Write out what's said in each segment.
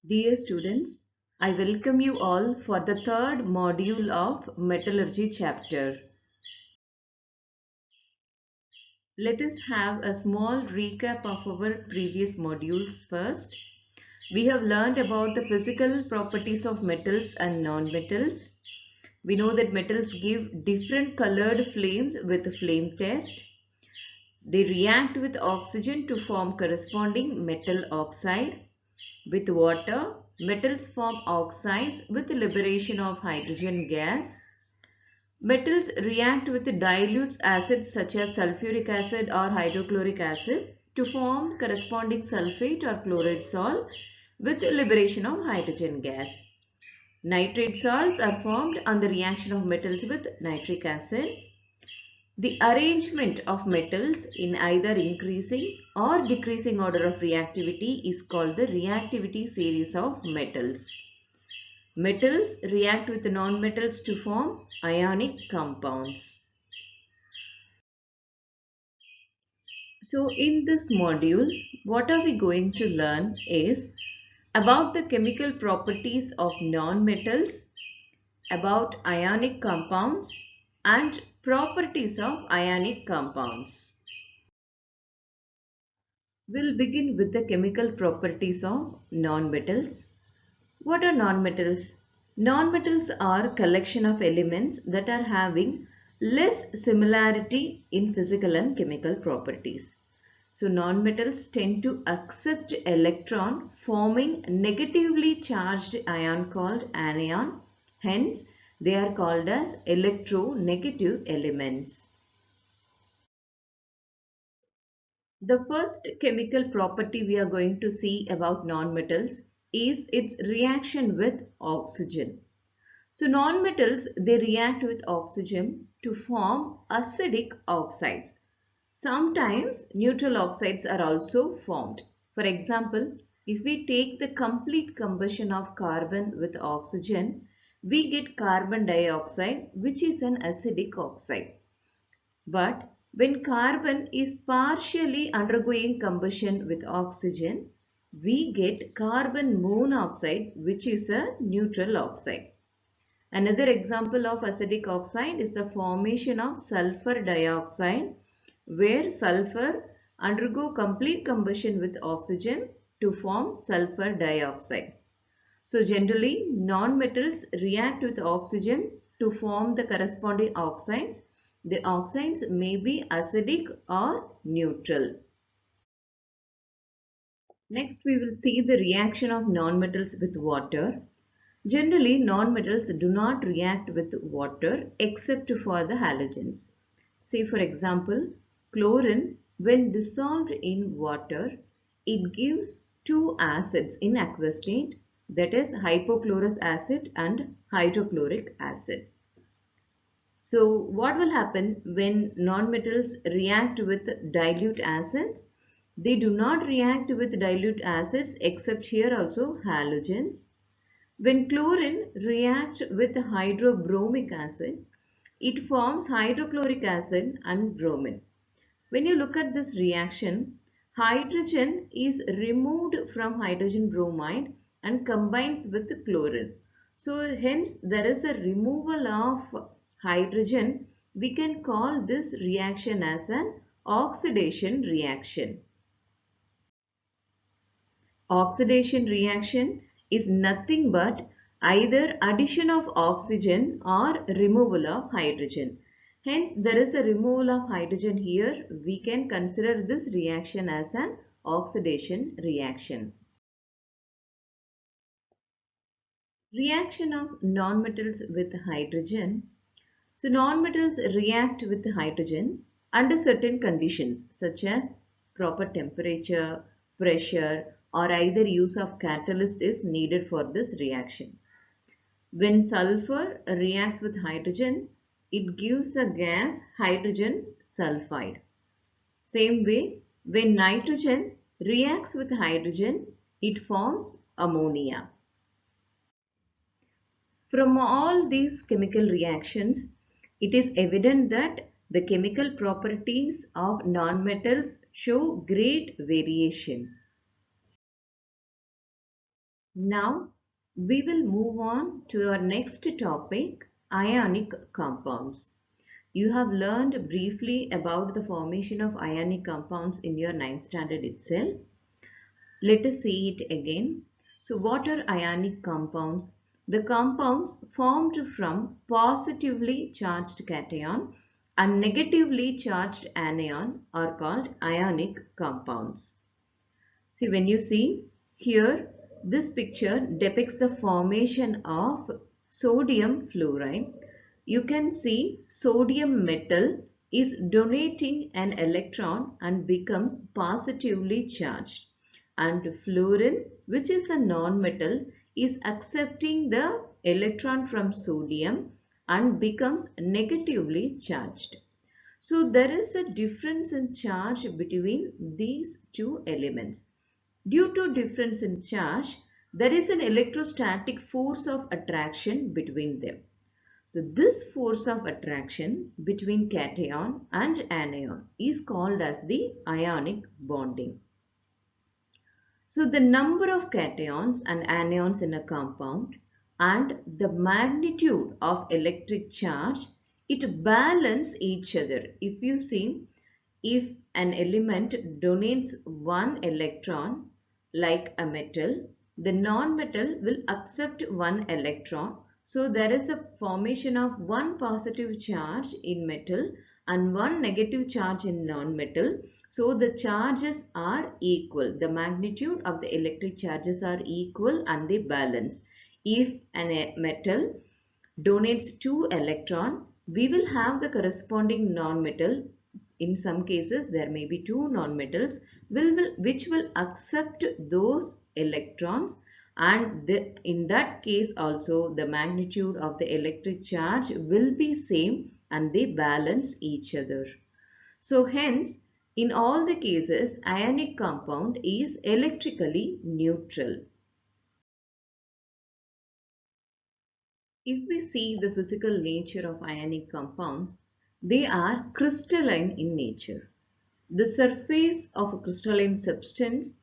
Dear students, I welcome you all for the third module of Metallurgy chapter. Let us have a small recap of our previous modules first. We have learned about the physical properties of metals and non-metals. We know that metals give different colored flames with flame test. They react with oxygen to form corresponding metal oxide. With water, metals form oxides with liberation of hydrogen gas. Metals react with dilute acids such as sulfuric acid or hydrochloric acid to form corresponding sulfate or chloride salt with liberation of hydrogen gas. Nitrate salts are formed on the reaction of metals with nitric acid. The arrangement of metals in either increasing or decreasing order of reactivity is called the reactivity series of metals. Metals react with nonmetals to form ionic compounds. So in this module, what are we going to learn is about the chemical properties of nonmetals, about ionic compounds and properties of ionic compounds. We'll begin with the chemical properties of nonmetals. What are nonmetals? Nonmetals are a collection of elements that are having less similarity in physical and chemical properties. So nonmetals tend to accept electron forming negatively charged ion called anion. Hence, they are called as electronegative elements. The first chemical property we are going to see about nonmetals is its reaction with oxygen. So nonmetals, they react with oxygen to form acidic oxides. Sometimes neutral oxides are also formed. For example, if we take the complete combustion of carbon with oxygen, we get carbon dioxide, which is an acidic oxide. But when carbon is partially undergoing combustion with oxygen, we get carbon monoxide, which is a neutral oxide. Another example of acidic oxide is the formation of sulfur dioxide, where sulfur undergo complete combustion with oxygen to form sulfur dioxide. So generally, nonmetals react with oxygen to form the corresponding oxides. The oxides may be acidic or neutral. Next, we will see the reaction of nonmetals with water. Generally, nonmetals do not react with water except for the halogens. Say for example, chlorine, when dissolved in water, it gives two acids in aqueous state, that is hypochlorous acid and hydrochloric acid. So what will happen when nonmetals react with dilute acids? They do not react with dilute acids except here also halogens. When chlorine reacts with hydrobromic acid, it forms hydrochloric acid and bromine. When you look at this reaction, hydrogen is removed from hydrogen bromide and combines with chlorine. So hence there is a removal of hydrogen. We can call this reaction as an oxidation reaction. Oxidation reaction is nothing but either addition of oxygen or removal of hydrogen. Hence, there is a removal of hydrogen here. We can consider this reaction as an oxidation reaction. Reaction of nonmetals with hydrogen. So, nonmetals react with hydrogen under certain conditions such as proper temperature, pressure, or either use of catalyst is needed for this reaction. When sulfur reacts with hydrogen, it gives a gas hydrogen sulfide. Same way, when nitrogen reacts with hydrogen, it forms ammonia. From all these chemical reactions, it is evident that the chemical properties of nonmetals show great variation. Now we will move on to our next topic, ionic compounds. You have learned briefly about the formation of ionic compounds in your ninth standard itself. Let us see it again. So what are ionic compounds? The compounds formed from positively charged cation and negatively charged anion are called ionic compounds. See, when you see here, this picture depicts the formation of sodium fluoride. You can see sodium metal is donating an electron and becomes positively charged. And fluorine, which is a non-metal, is accepting the electron from sodium and becomes negatively charged. So there is a difference in charge between these two elements. Due to difference in charge, there is an electrostatic force of attraction between them. So this force of attraction between cation and anion is called as the ionic bonding. So the number of cations and anions in a compound and the magnitude of electric charge, it balance each other. If you see, if an element donates one electron like a metal, the non-metal will accept one electron. So there is a formation of one positive charge in metal and one negative charge in non-metal. So the charges are equal. The magnitude of the electric charges are equal and they balance. If a metal donates 2 electron, we will have the corresponding non-metal. In some cases, there may be 2 non-metals which will accept those electrons, and in that case also the magnitude of the electric charge will be same and they balance each other. So hence, in all the cases, ionic compound is electrically neutral. If we see the physical nature of ionic compounds, they are crystalline in nature. The surface of a crystalline substance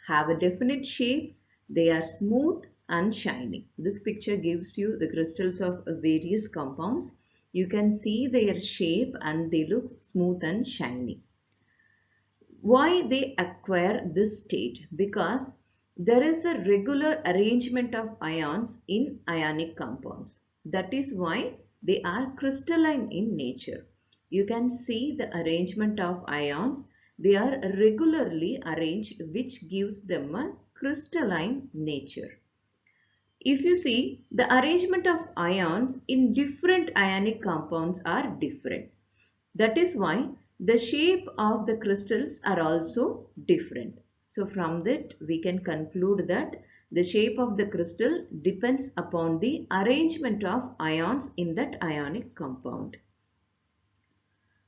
have a definite shape. They are smooth and shiny. This picture gives you the crystals of various compounds. You can see their shape and they look smooth and shiny. Why they acquire this state? Because there is a regular arrangement of ions in ionic compounds. That is why they are crystalline in nature. You can see the arrangement of ions. They are regularly arranged, which gives them a crystalline nature. If you see, the arrangement of ions in different ionic compounds are different. That is why the shape of the crystals are also different. So from that we can conclude that the shape of the crystal depends upon the arrangement of ions in that ionic compound.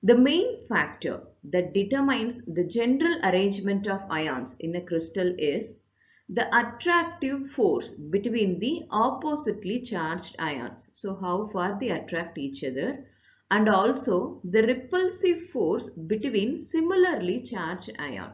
The main factor that determines the general arrangement of ions in a crystal is the attractive force between the oppositely charged ions. So how far they attract each other, and also the repulsive force between similarly charged ion.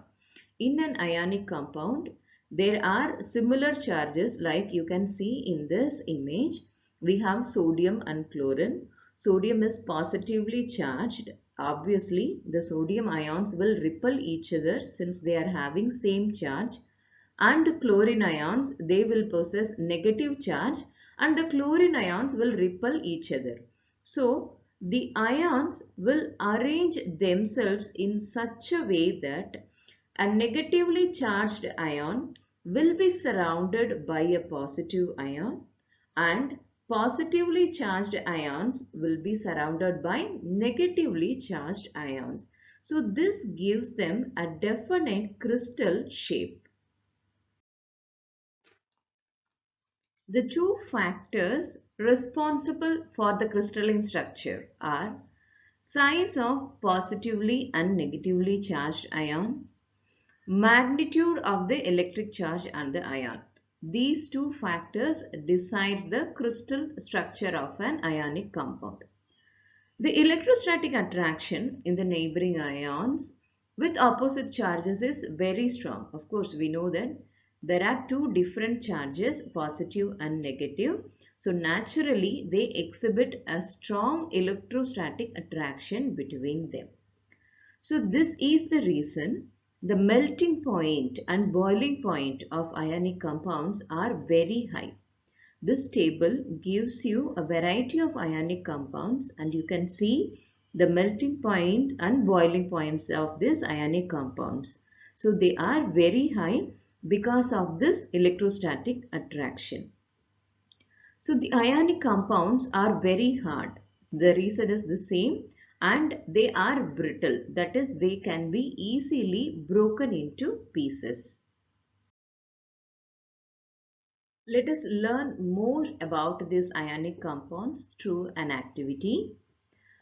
In an ionic compound, there are similar charges like you can see in this image. We have sodium and chlorine. Sodium is positively charged. Obviously, the sodium ions will repel each other since they are having same charge. And chlorine ions, they will possess negative charge and the chlorine ions will repel each other. So, the ions will arrange themselves in such a way that a negatively charged ion will be surrounded by a positive ion and positively charged ions will be surrounded by negatively charged ions. So this gives them a definite crystal shape. The two factors responsible for the crystalline structure are size of positively and negatively charged ion, magnitude of the electric charge and the ion. These two factors decides the crystal structure of an ionic compound. The electrostatic attraction in the neighboring ions with opposite charges is very strong. Of course, we know that there are two different charges, positive and negative. So naturally, they exhibit a strong electrostatic attraction between them. So this is the reason the melting point and boiling point of ionic compounds are very high. This table gives you a variety of ionic compounds, and you can see the melting point and boiling points of these ionic compounds. So they are very high because of this electrostatic attraction. So the ionic compounds are very hard. The reason is the same, and they are brittle. That is, they can be easily broken into pieces. Let us learn more about these ionic compounds through an activity.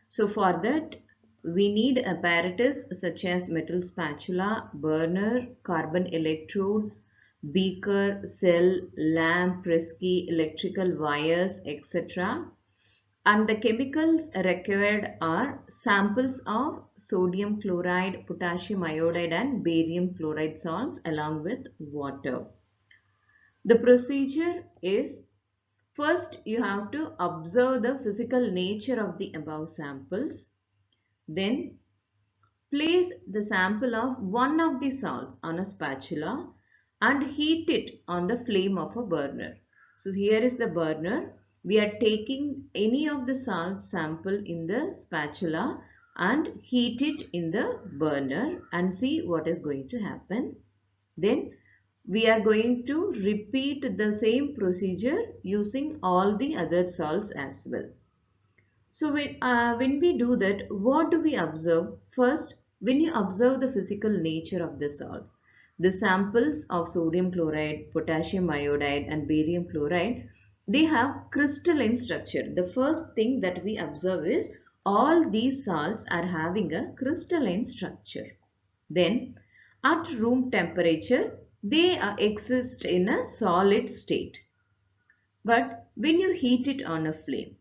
So for that, we need apparatus such as metal spatula, burner, carbon electrodes, beaker, cell, lamp, press key, electrical wires, etc. And the chemicals required are samples of sodium chloride, potassium iodide and barium chloride salts along with water. The procedure is, first you have to observe the physical nature of the above samples. Then place the sample of one of the salts on a spatula and heat it on the flame of a burner. So here is the burner. We are taking any of the salt sample in the spatula and heat it in the burner and see what is going to happen. Then we are going to repeat the same procedure using all the other salts as well. So when we do that, what do we observe? First, when you observe the physical nature of the salts, the samples of sodium chloride, potassium iodide and barium chloride, they have crystalline structure. The first thing that we observe is all these salts are having a crystalline structure. Then at room temperature, they exist in a solid state. But when you heat it on a flame,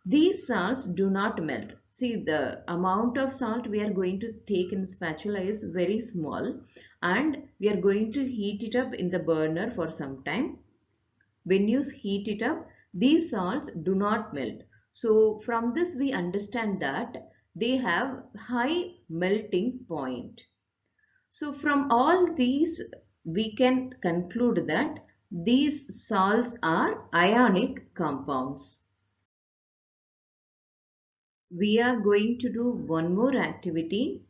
these salts do not melt. See, the amount of salt we are going to take in the spatula is very small, and we are going to heat it up in the burner for some time. When you heat it up, these salts do not melt. So from this we understand that they have high melting point. So from all these, we can conclude that these salts are ionic compounds. We are going to do one more activity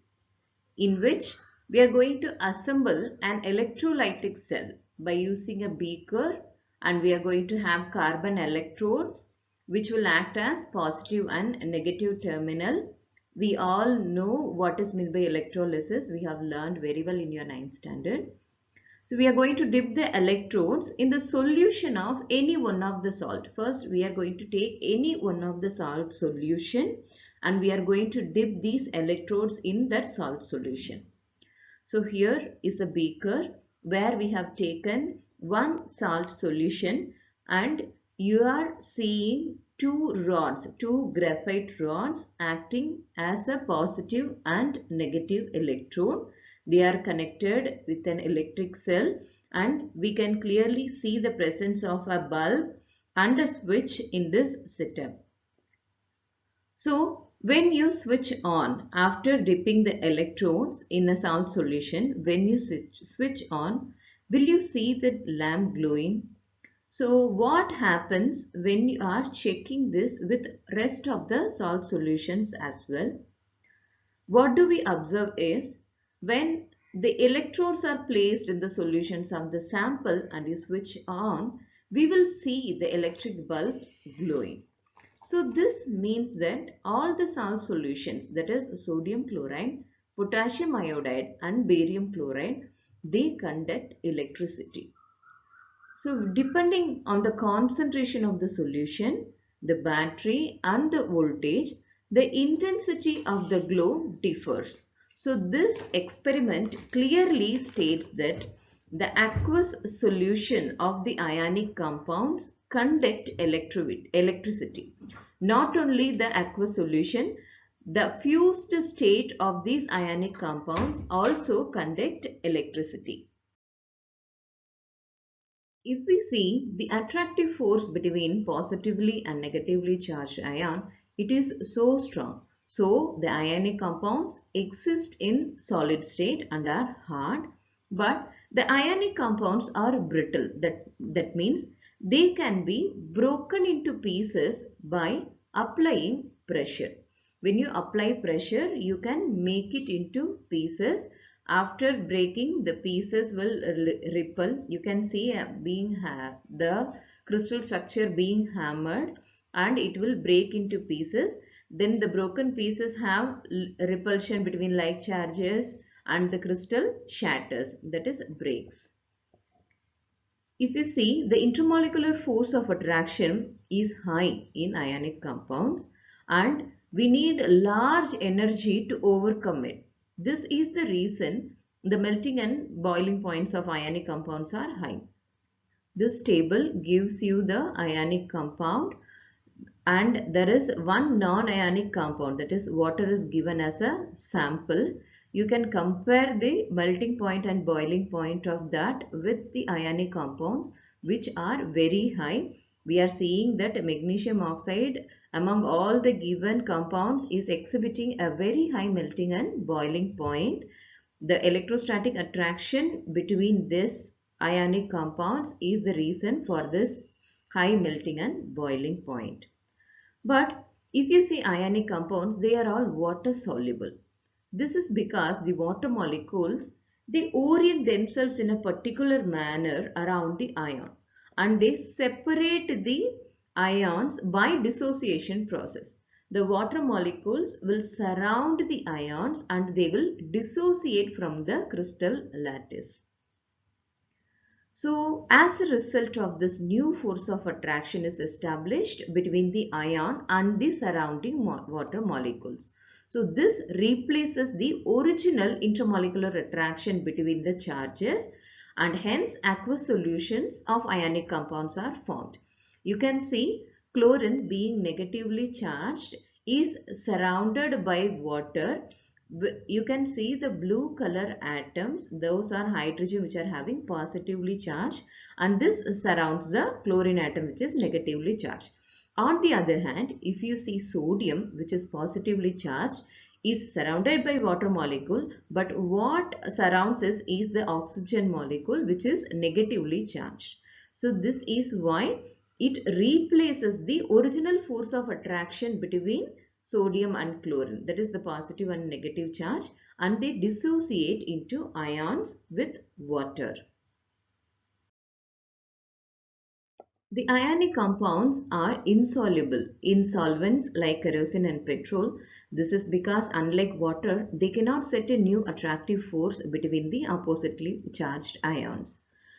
in which we are going to assemble an electrolytic cell by using a beaker, and we are going to have carbon electrodes which will act as positive and negative terminal. We all know what is meant by electrolysis. We have learned very well in your 9th standard. So we are going to dip the electrodes in the solution of any one of the salt. First, we are going to take any one of the salt solution and we are going to dip these electrodes in that salt solution. So here is a beaker where we have taken one salt solution, and you are seeing two rods, two graphite rods acting as a positive and negative electrode. They are connected with an electric cell, and we can clearly see the presence of a bulb and a switch in this setup. So when you switch on after dipping the electrodes in a salt solution, when you switch on, will you see the lamp glowing? So what happens when you are checking this with rest of the salt solutions as well? What do we observe is, when the electrodes are placed in the solutions of the sample and you switch on, we will see the electric bulbs glowing. So this means that all the salt solutions, that is sodium chloride, potassium iodide and barium chloride, they conduct electricity. So depending on the concentration of the solution, the battery and the voltage, the intensity of the glow differs. So this experiment clearly states that the aqueous solution of the ionic compounds conduct electricity. Not only the aqueous solution, the fused state of these ionic compounds also conduct electricity. If we see the attractive force between positively and negatively charged ion, it is so strong. So the ionic compounds exist in solid state and are hard, but the ionic compounds are brittle. That means they can be broken into pieces by applying pressure. When you apply pressure, you can make it into pieces. After breaking, the pieces will ripple. You can see the crystal structure being hammered, and it will break into pieces. Then the broken pieces have repulsion between like charges, and the crystal shatters, that is breaks. If you see, the intermolecular force of attraction is high in ionic compounds, and we need large energy to overcome it. This is the reason the melting and boiling points of ionic compounds are high. This table gives you the ionic compound, and there is one non-ionic compound, that is water is given as a sample. You can compare the melting point and boiling point of that with the ionic compounds, which are very high. We are seeing that magnesium oxide among all the given compounds is exhibiting a very high melting and boiling point. The electrostatic attraction between this ionic compounds is the reason for this high melting and boiling point. But if you see ionic compounds, they are all water soluble. This is because the water molecules, they orient themselves in a particular manner around the ion, and they separate the ions by dissociation process. The water molecules will surround the ions and they will dissociate from the crystal lattice. So, as a result of this, new force of attraction is established between the ion and the surrounding water molecules. So, this replaces the original intermolecular attraction between the charges, and hence aqueous solutions of ionic compounds are formed. You can see chlorine, being negatively charged, is surrounded by water. You can see the blue color atoms, those are hydrogen which are having positively charged, and this surrounds the chlorine atom which is negatively charged. On the other hand, if you see sodium, which is positively charged, is surrounded by water molecule, but what surrounds us is the oxygen molecule which is negatively charged. So this is why it replaces the original force of attraction between sodium and chlorine, that is the positive and negative charge, and they dissociate into ions with water. The ionic compounds are insoluble in solvents like kerosene and petrol. This is because unlike water, they cannot set a new attractive force between the oppositely charged ions.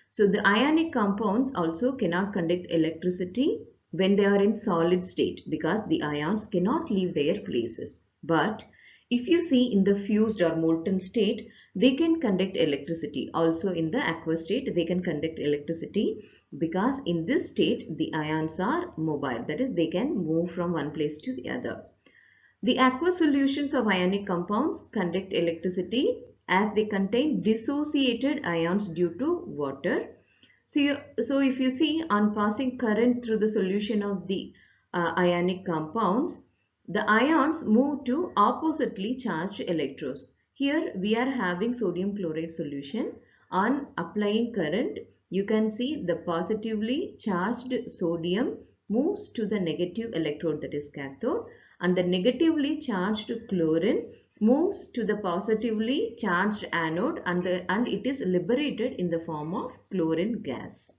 So the ionic compounds also cannot conduct electricity when they are in solid state because the ions cannot leave their places. But if you see in the fused or molten state, they can conduct electricity. Also in the aqueous state, they can conduct electricity because in this state, the ions are mobile. That is, they can move from one place to the other. The aqueous solutions of ionic compounds conduct electricity as they contain dissociated ions due to water. So if you see on passing current through the solution of the ionic compounds, the ions move to oppositely charged electrodes. Here we are having sodium chloride solution. On applying current, you can see the positively charged sodium moves to the negative electrode, that is cathode, and the negatively charged chlorine moves to the positively charged anode, and it is liberated in the form of chlorine gas.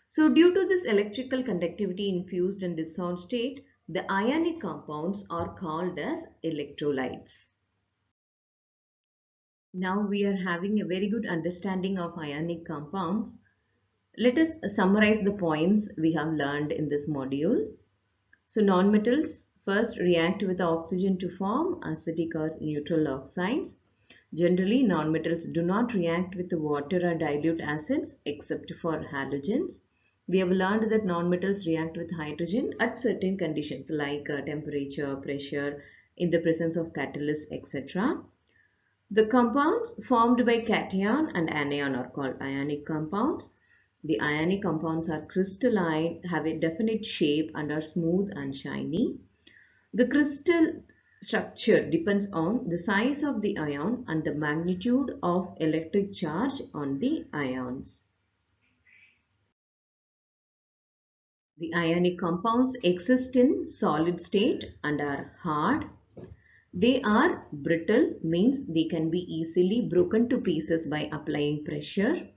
So due to this electrical conductivity in fused and dissolved state, the ionic compounds are called as electrolytes. Now we are having a very good understanding of ionic compounds. Let us summarize the points we have learned in this module. So nonmetals first react with oxygen to form acidic or neutral oxides. Generally, nonmetals do not react with water or dilute acids except for halogens. We have learned that nonmetals react with hydrogen at certain conditions like temperature, pressure, in the presence of catalysts, etc. The compounds formed by cation and anion are called ionic compounds. The ionic compounds are crystalline, have a definite shape, and are smooth and shiny. The crystal structure depends on the size of the ion and the magnitude of electric charge on the ions. The ionic compounds exist in solid state and are hard. They are brittle, means they can be easily broken to pieces by applying pressure.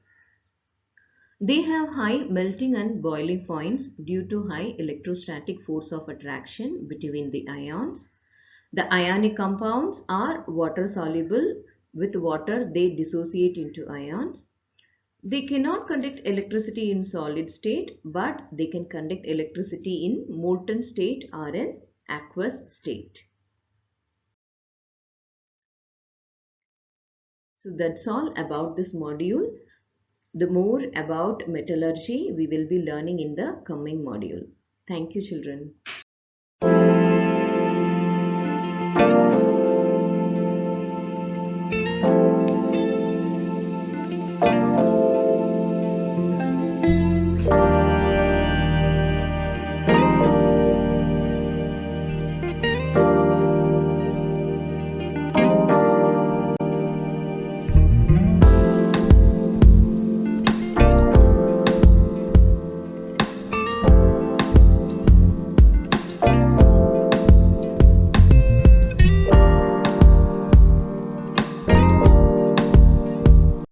They have high melting and boiling points due to high electrostatic force of attraction between the ions. The ionic compounds are water soluble. With water, they dissociate into ions. They cannot conduct electricity in solid state, but they can conduct electricity in molten state or in aqueous state. So that's all about this module. The more about metallurgy we will be learning in the coming module. Thank you, children.